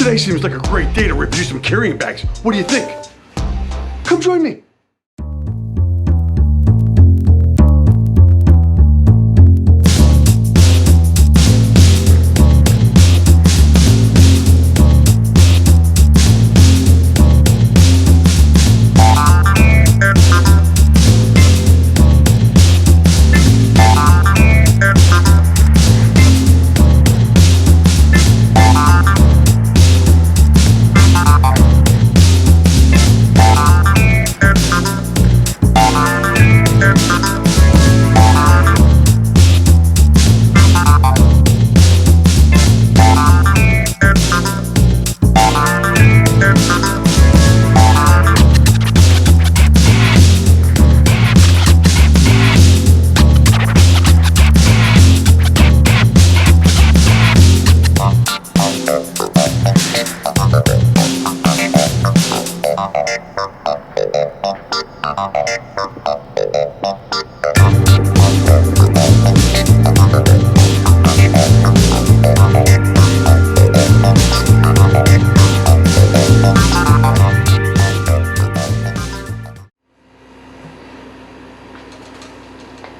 Today seems like a great day to review some carrying bags. What do you think? Come join me.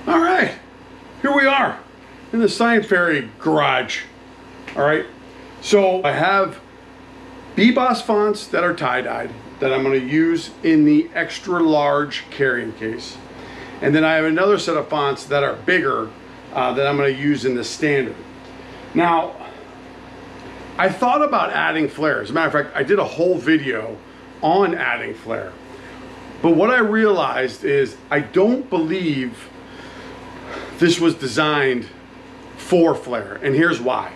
All right, here we are in the Science Fairy garage. All right, so I have Beboss fonts that are tie-dyed that I'm going to use in the extra large carrying case. And then I have another set of fonts that are bigger that I'm going to use in the standard. Now, I thought about adding flair. As a matter of fact, I did a whole video on adding flair. But what I realized is I don't believe this was designed for flair, and here's why.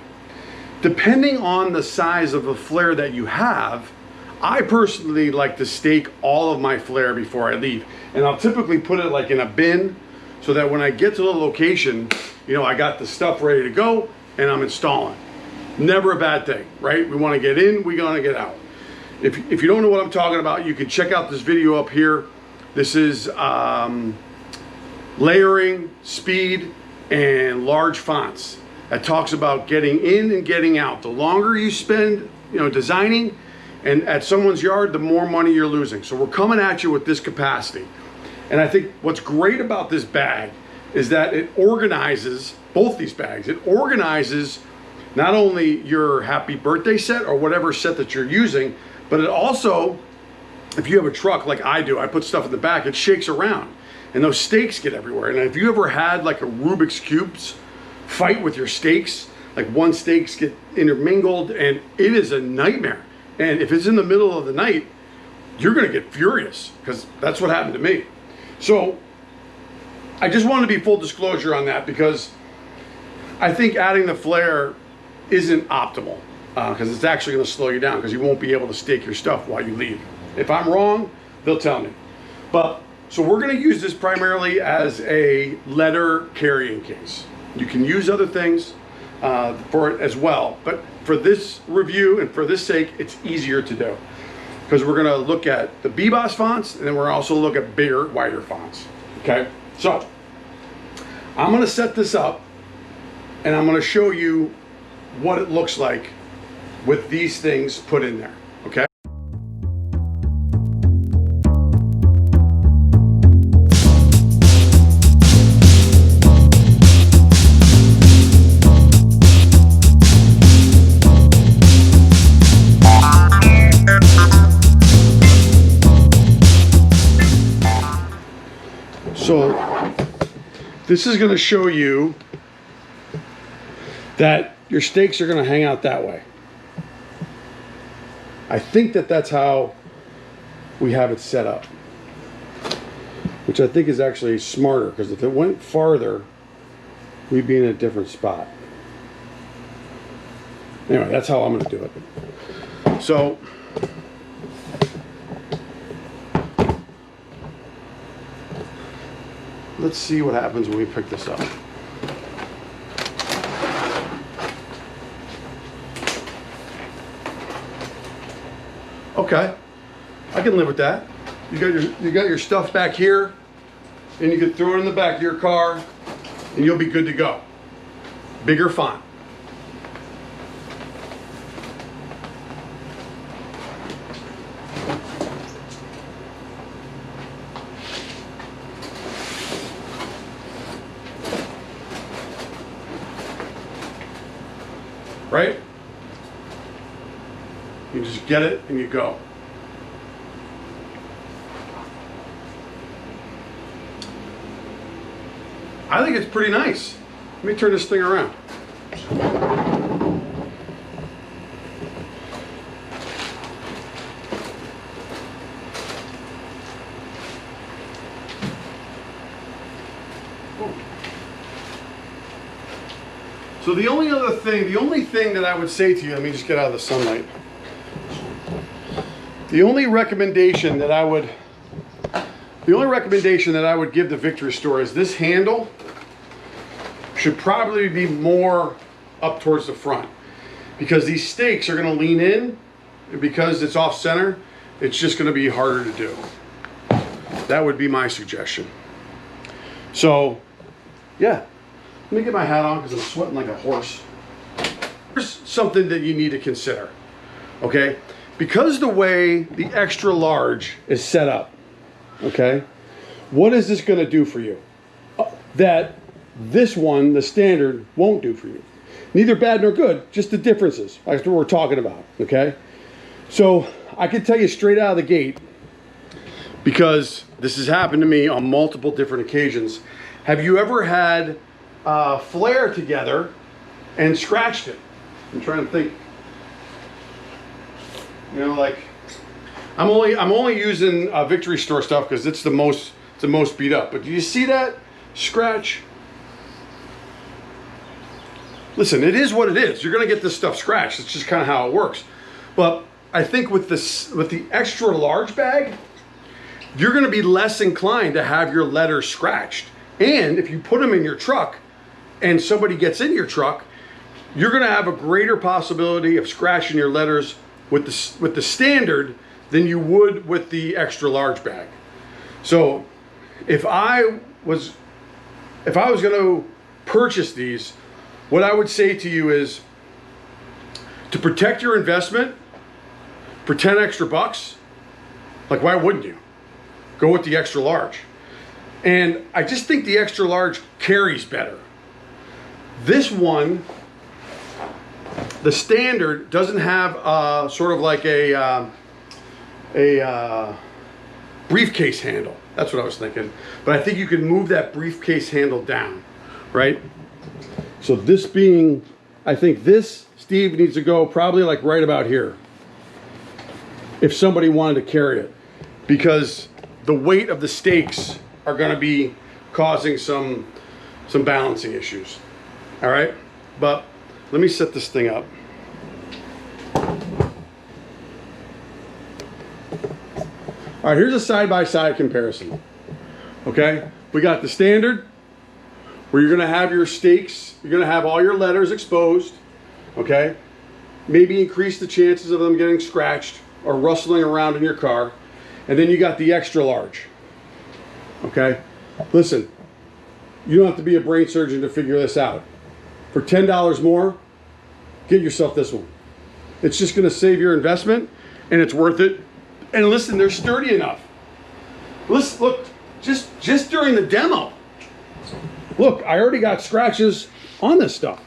Depending on the size of the flair that you have, I personally like to stake all of my flair before I leave. And I'll typically put it like in a bin so that when I get to the location, you know, I got the stuff ready to go and I'm installing. Never a bad thing, right? We want to get in, we want to get out. If you don't know what I'm talking about, you can check out this video up here. This is layering, speed, and large fonts. That talks about getting in and getting out. The longer you spend, you know, designing and at someone's yard, the more money you're losing. So we're coming at you with this capacity. And I think what's great about this bag is that it organizes, both these bags, it organizes not only your happy birthday set or whatever set that you're using, but it also, if you have a truck like I do, I put stuff in the back, it shakes around. And those stakes get everywhere. And if you ever had like a Rubik's Cubes fight with your stakes, like one stakes get intermingled and it is a nightmare. And if it's in the middle of the night, you're gonna get furious because that's what happened to me. So I just want to be full disclosure on that because I think adding the flair isn't optimal because it's actually gonna slow you down because you won't be able to stake your stuff while you leave. If I'm wrong, they'll tell me. But so we're going to use this primarily as a letter carrying case. You can use other things for it as well, but for this review and for this sake, it's easier to do because we're going to look at the Beboss fonts and then we're also look at bigger, wider fonts. Okay, so I'm going to set this up and I'm going to show you what it looks like with these things put in there. Okay. So this is going to show you that your stakes are going to hang out that way. I think that that's how we have it set up, which I think is actually smarter because if it went farther, we'd be in a different spot. Anyway, that's how I'm going to do it. So let's see what happens when we pick this up. Okay, I can live with that. You got your stuff back here, and you can throw it in the back of your car, and you'll be good to go. Bigger font. just get it and you go. I think it's pretty nice. Let me turn this thing around. So the only thing that I would say to you, let me just get out of the sunlight. The only recommendation that I would give the Victory Store is this handle should probably be more up towards the front, because these stakes are going to lean in, and because it's off center, it's just going to be harder to do. That would be my suggestion. So, yeah. Let me get my hat on because I'm sweating like a horse. Here's something that you need to consider, okay? Because the way the extra large is set up, okay, what is this going to do for you that this one, the standard, won't do for you? Neither bad nor good, just the differences. That's what we're talking about, okay? So I can tell you straight out of the gate, because this has happened to me on multiple different occasions. Have you ever had flare together and scratched it? I'm trying to think. You know, like I'm only using Victory Store stuff because it's the most beat up. But do you see that scratch? Listen, it is what it is. You're gonna get this stuff scratched. It's just kind of how it works. But I think with the extra large bag, you're gonna be less inclined to have your letters scratched. And if you put them in your truck and somebody gets in your truck, you're gonna have a greater possibility of scratching your letters with the standard than you would with the extra large bag. So if I was gonna purchase these, what I would say to you is, to protect your investment for 10 extra bucks, like, why wouldn't you? Go with the extra large. And I just think the extra large carries better. This one, the standard, doesn't have sort of like a briefcase handle. That's what I was thinking. But I think you can move that briefcase handle down, right? So this being, I think this, Steve, needs to go probably like right about here, if somebody wanted to carry it, because the weight of the stakes are going to be causing some balancing issues. All right, but let me set this thing up. All right, here's a side-by-side comparison. Okay, we got the standard, where you're going to have your stakes, you're going to have all your letters exposed. Okay, maybe increase the chances of them getting scratched or rustling around in your car. And then you got the extra large. Okay, listen, you don't have to be a brain surgeon to figure this out. For $10 more, get yourself this one. It's just going to save your investment, and it's worth it. And listen, they're sturdy enough. Listen, look, just during the demo, look, I already got scratches on this stuff.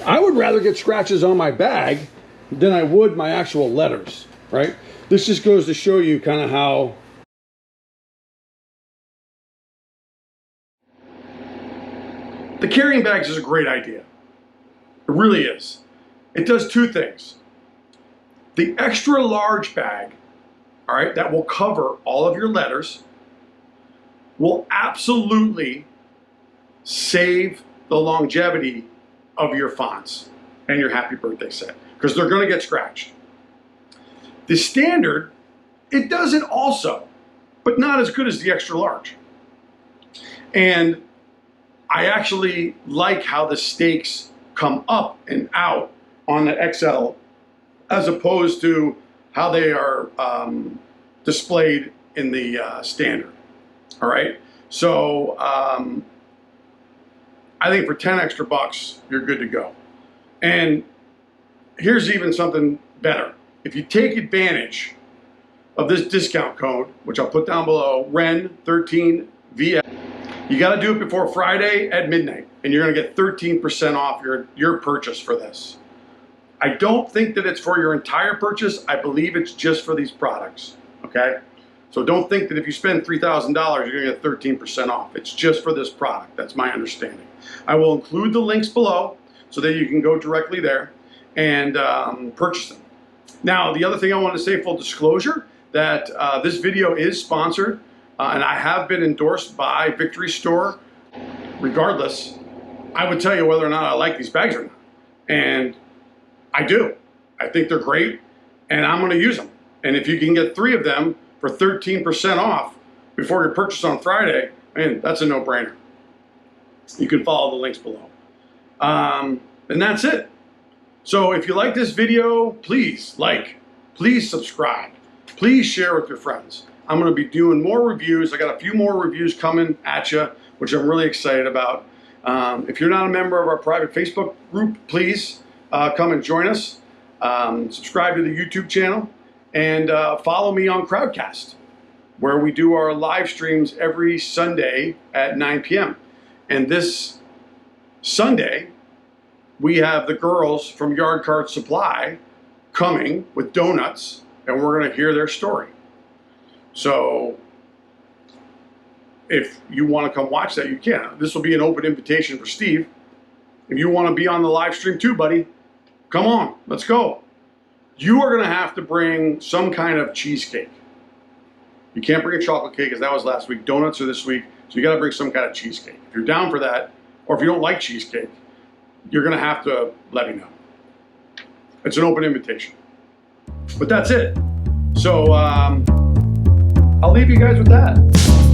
I would rather get scratches on my bag than I would my actual letters, right? This just goes to show you kind of how the carrying bags is a great idea. It really is. It does two things. The extra large bag, all right, that will cover all of your letters, will absolutely save the longevity of your fonts and your happy birthday set, because they're going to get scratched. The standard, it does it also, but not as good as the extra large. And I actually like how the stakes come up and out on the XL as opposed to how they are displayed in the standard. All right, so I think for 10 extra bucks, you're good to go. And here's even something better. If you take advantage of this discount code, which I'll put down below, REN13VF, you got to do it before Friday at midnight, and you're going to get 13% off your purchase for this. I don't think that it's for your entire purchase. I believe it's just for these products, okay? So don't think that if you spend $3,000, you're gonna get 13% off. It's just for this product. That's my understanding. I will include the links below so that you can go directly there and purchase them. Now, the other thing I want to say, full disclosure, that this video is sponsored and I have been endorsed by Victory Store. Regardless, I would tell you whether or not I like these bags or not. And I do. I think they're great and I'm gonna use them. And if you can get 3 of them for 13% off before your purchase on Friday, man, that's a no-brainer. You can follow the links below. And that's it. So if you like this video, please like, please subscribe, please share with your friends. I'm gonna be doing more reviews. I got a few more reviews coming at you, which I'm really excited about. If you're not a member of our private Facebook group, please come and join us. Subscribe to the YouTube channel and follow me on Crowdcast, where we do our live streams every Sunday at 9 p.m. And this Sunday, we have the girls from Yard Card Supply coming with donuts, and we're gonna hear their story. So if you wanna come watch that, you can. This will be an open invitation for Steve. If you wanna be on the live stream too, buddy, come on, let's go. You are gonna have to bring some kind of cheesecake. You can't bring a chocolate cake because that was last week. Donuts are this week, so you gotta bring some kind of cheesecake. If you're down for that, or if you don't like cheesecake, you're gonna have to let me know. It's an open invitation. But that's it. So I'll leave you guys with that.